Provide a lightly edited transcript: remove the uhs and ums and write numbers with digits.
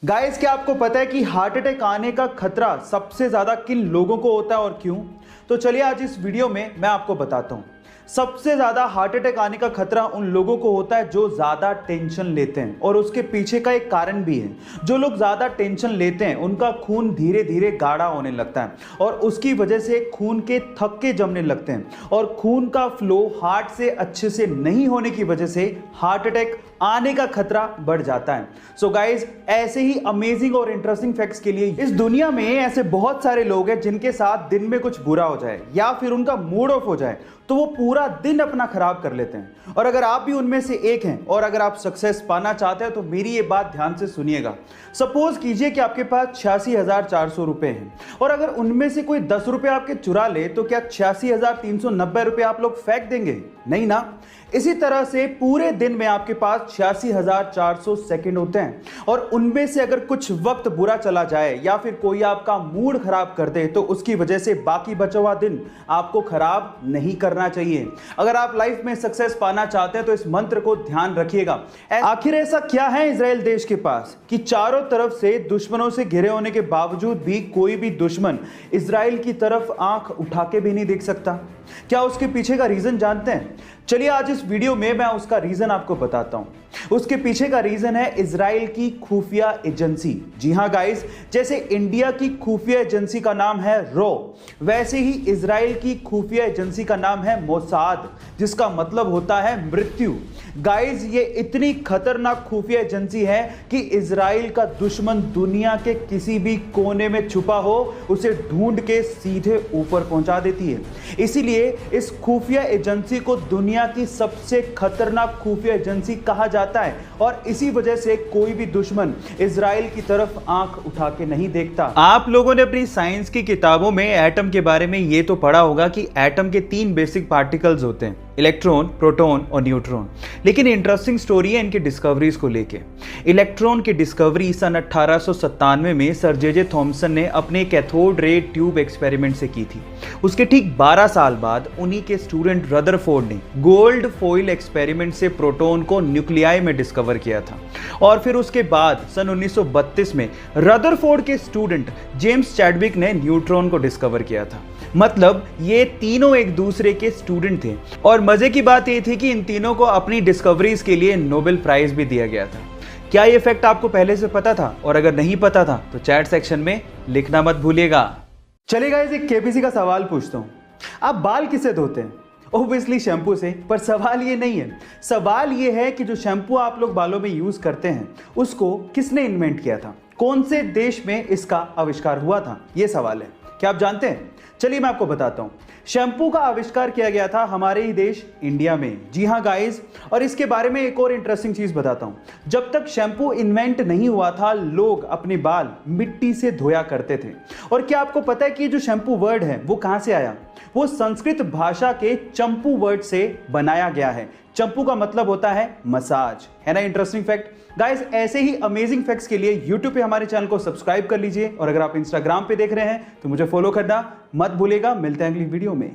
Guys, क्या आपको पता है कि हार्ट अटैक आने का खतरा सबसे ज्यादा किन लोगों को होता है और क्यों? तो चलिए आज इस वीडियो में मैं आपको बताता हूं। सबसे ज्यादा हार्ट अटैक आने का खतरा उन लोगों को होता है जो ज्यादा टेंशन लेते हैं, और उसके पीछे का एक कारण भी है। जो लोग ज्यादा टेंशन लेते हैं उनका खून धीरे धीरे गाढ़ा होने लगता है और उसकी वजह से खून के थक्के जमने लगते हैं, और खून का फ्लो हार्ट से अच्छे से नहीं होने की वजह से हार्ट अटैक आने का खतरा बढ़ जाता है। सो गाइज, ऐसे ही अमेजिंग और इंटरेस्टिंग फैक्ट्स के लिए इस दुनिया में ऐसे बहुत सारे लोग हैं जिनके साथ दिन में कुछ बुरा हो जाए या फिर उनका मूड ऑफ हो जाए तो वो पूरा दिन अपना खराब कर लेते हैं। और अगर आप भी उनमें से एक हैं और अगर आप सक्सेस पाना चाहते हैं तो मेरी ये बात ध्यान से सुनिएगा। सपोज कीजिए कि आपके पास 86,400 रुपए हैं और अगर उनमें से कोई 10 रुपए आपके चुरा ले तो क्या 86,390 रुपए आप लोग फेंक देंगे? नहीं ना। इसी तरह से पूरे दिन में आपके पास 86,400 सेकंड होते हैं और उनमें से अगर कुछ वक्त बुरा चला जाए या फिर कोई आपका मूड खराब कर दे तो उसकी वजह से बाकी बचा हुआ दिन आपको खराब नहीं करना चाहिए। अगर आप लाइफ में सक्सेस पाना चाहते हैं तो इस मंत्र को ध्यान रखिएगा। आखिर ऐसा क्या है इजराइल देश के पास कि चारों तरफ से दुश्मनों से घिरे होने के बावजूद भी कोई भी दुश्मन इजराइल की तरफ आंख उठा के भी नहीं देख सकता? क्या उसके पीछे का रीजन जानते हैं? चलिए आज इस वीडियो में मैं उसका रीजन आपको बताता हूं। उसके पीछे का रीजन है इजराइल की खुफिया एजेंसी। जी हां गाइस, जैसे इंडिया की खुफिया एजेंसी का नाम है रॉ, वैसे ही इजराइल की खुफिया एजेंसी का नाम है मोसाद, जिसका मतलब होता है मृत्यु। गाइस, ये इतनी खतरनाक खुफिया एजेंसी है कि इजराइल का दुश्मन दुनिया के किसी भी कोने में छुपा हो उसे ढूंढ के सीधे ऊपर पहुंचा देती है। इसीलिए इस खुफिया एजेंसी को दुनिया की सबसे खतरनाक खुफिया एजेंसी कहा जाता है और इसी वजह से कोई भी दुश्मन इजराइल की तरफ आंख उठा के नहीं देखता। आप लोगों ने अपनी साइंस की किताबों में एटम के बारे में ये तो पढ़ा होगा कि एटम के 3 बेसिक पार्टिकल्स होते हैं, इलेक्ट्रॉन, प्रोटॉन और न्यूट्रॉन। लेकिन इंटरेस्टिंग स्टोरी है इनकी डिस्कवरीज को लेके। इलेक्ट्रॉन की डिस्कवरी सन 1897 में सर जे थॉमसन ने अपने कैथोड रे ट्यूब एक्सपेरिमेंट से की थी। उसके ठीक 12 साल बाद उन्हीं के स्टूडेंट रदरफोर्ड ने गोल्ड फॉइल एक्सपेरिमेंट से प्रोटॉन को न्यूक्लियाई में डिस्कवर किया था, और फिर उसके बाद सन 1932 में रदरफोर्ड के स्टूडेंट जेम्स चैडविक ने न्यूट्रॉन को डिस्कवर किया था। मतलब ये तीनों एक दूसरे के स्टूडेंट थे, और मजे की बात ये थी कि इन तीनों को अपनी डिस्कवरीज के लिए नोबेल प्राइज भी दिया गया था। क्या ये फैक्ट आपको पहले से पता था? और अगर नहीं पता था तो चैट सेक्शन में लिखना मत भूलिएगा। चलिए गाइस, एक केबीसी का सवाल पूछता हूं। आप बाल किससे धोते हैं? ओब्वियसली शैम्पू से। पर सवाल ये नहीं है। सवाल ये है कि जो शैम्पू आप लोग बालों में यूज करते हैं उसको किसने इन्वेंट किया था? कौन से देश में इसका आविष्कार हुआ था? ये सवाल है। क्या आप जानते हैं? चलिए मैं आपको बताता हूं। शैम्पू का आविष्कार किया गया था हमारे ही देश इंडिया में। जी हां गाइस, और इसके बारे में एक और इंटरेस्टिंग चीज बताता हूं। जब तक शैम्पू इन्वेंट नहीं हुआ था लोग अपने बाल मिट्टी से धोया करते थे। और क्या आपको पता है कि जो शैम्पू वर्ड है वो कहां से आया? वो संस्कृत भाषा के चंपू वर्ड से बनाया गया है। चंपू का मतलब होता है मसाज। है ना इंटरेस्टिंग फैक्ट? गाइस, ऐसे ही अमेजिंग फैक्ट्स के लिए YouTube पे हमारे चैनल को सब्सक्राइब कर लीजिए, और अगर आप Instagram पे देख रहे हैं तो मुझे फॉलो करना मत भूलिएगा। मिलते हैं अगली वीडियो में।